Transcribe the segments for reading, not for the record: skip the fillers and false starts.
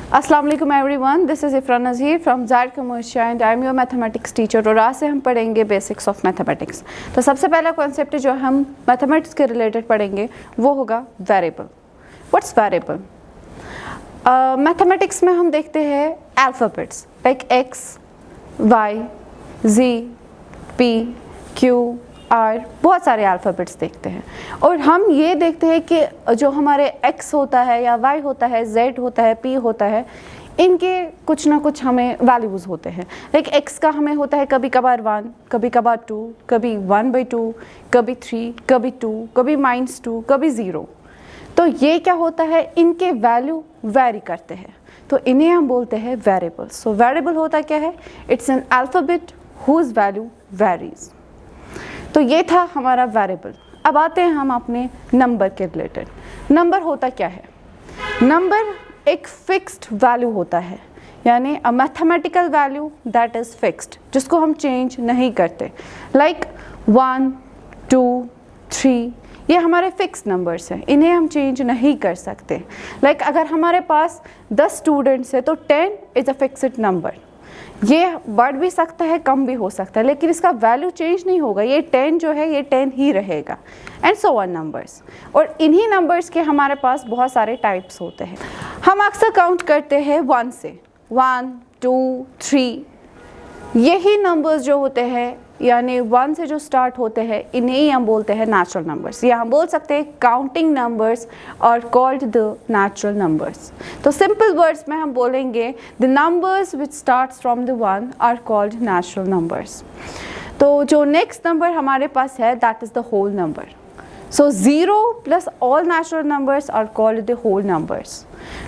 अस्सलाम वालेकुम everyone, this is Ifra Nazir from Zaid commercial and I am your mathematics teacher. और आज से हम पढ़ेंगे बेसिक्स ऑफ मैथमेटिक्स। तो सबसे पहला कॉन्सेप्ट जो हम मैथमेटिक्स के रिलेटेड पढ़ेंगे वो होगा वेरिएबल। What's variable? मैथमेटिक्स में हम देखते हैं alphabets like x, y, g, p, q, r, बहुत सारे अल्फ़ाबेट्स देखते हैं। और हम ये देखते हैं कि जो हमारे एक्स होता है या वाई होता है, जेड होता है, पी होता है, इनके कुछ ना कुछ हमें वैल्यूज़ होते हैं। लाइक एक्स का हमें होता है कभी कभार 1, कभी कभार 2, कभी 1/2, कभी 3, कभी 2, कभी -2, कभी 0। तो ये क्या होता है, इनके वैल्यू वेरी करते हैं, तो इन्हें हम बोलते हैं वेरिएबल। सो वेरिएबल होता क्या है? It's an alphabet whose value varies. तो ये था हमारा वेरिएबल। अब आते हैं हम अपने नंबर के रिलेटेड। नंबर होता क्या है? नंबर एक फिक्स्ड वैल्यू होता है, यानी a mathematical value that is fixed, जिसको हम चेंज नहीं करते। लाइक 1, 2, 3, ये हमारे फिक्स नंबर्स हैं, इन्हें हम चेंज नहीं कर सकते। लाइक अगर हमारे पास 10 स्टूडेंट्स हैं तो 10 इज़ अ फिक्स्ड नंबर। ये बढ़ भी सकता है, कम भी हो सकता है, लेकिन इसका वैल्यू चेंज नहीं होगा। ये 10 जो है ये 10 ही रहेगा, एंड सो ऑन नंबर्स। और इन्हीं नंबर्स के हमारे पास बहुत सारे टाइप्स होते हैं। हम अक्सर काउंट करते हैं 1 से, 1, 2, 3। यही नंबर्स जो होते हैं, यानी 1 से जो स्टार्ट होते हैं, इन्हें ही हम बोलते हैं नेचुरल नंबर्स, या हम बोल सकते हैं काउंटिंग नंबर्स और कॉल्ड द नेचुरल नंबर्स। तो सिंपल वर्ड्स में हम बोलेंगे the numbers which starts from the 1 are called natural numbers. तो जो नेक्स्ट नंबर हमारे पास है that is the whole number. So 0 plus all natural numbers are called the whole numbers.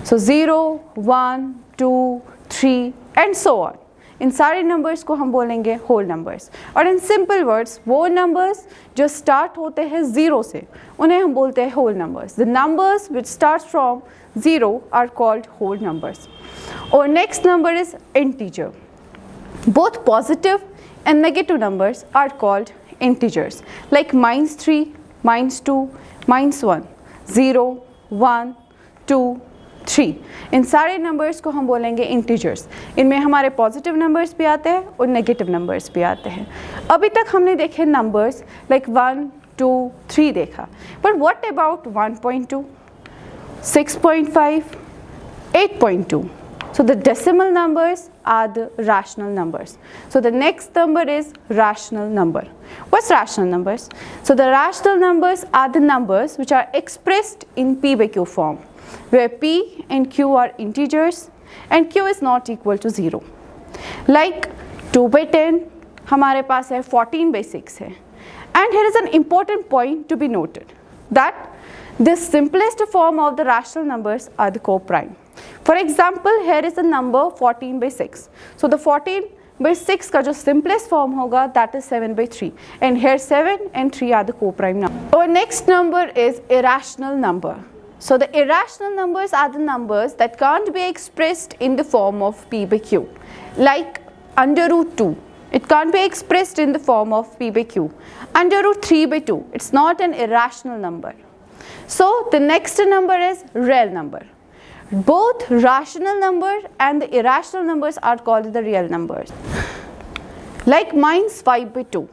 So 0, 1, 2, 3 and so on, इन सारे numbers को हम बोलेंगे होल नंबर्स। और इन सिंपल वर्ड्स, वो नंबर्स जो स्टार्ट होते हैं 0 से, उन्हें हम बोलते हैं whole numbers. The numbers which start from 0 are called whole numbers. और next number is integer. Both positive and negative numbers are called integers, like -3, -2, -1, 0, 1, 2, 3। इन सारे नंबर्स को हम बोलेंगे इंटीजर्स। इनमें हमारे पॉजिटिव नंबर्स भी आते हैं और नेगेटिव नंबर्स भी आते हैं। अभी तक हमने देखे नंबर्स लाइक 1, 2, 3 देखा, पर what about 1.2, 6.5, 8.2? So the decimal numbers are the rational numbers. So the next number is rational number. What's rational numbers? So the rational numbers are the numbers which are expressed in P by Q form, where P and Q are integers and Q is not equal to 0. Like 2/10 हमारे पास है, 14/6 है. And here is an important point to be noted, that the simplest form of the rational numbers are the co-prime. For example, here is a number 14/6. So the 14/6 का जो simplest form होगा that is 7/3, and here 7 and 3 are the co-prime number. Our next number is irrational number. So the irrational numbers are the numbers that can't be expressed in the form of P by Q. Like √2, it can't be expressed in the form of P by Q. √3/2, it's not an irrational number. So the next number is real number. Both rational number and the irrational numbers are called the real numbers. Like -5/2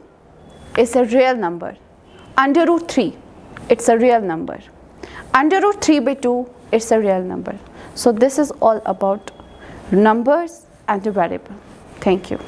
is a real number. √3, it's a real number. √3/2 is a real number. So this is all about numbers and the variable. Thank you.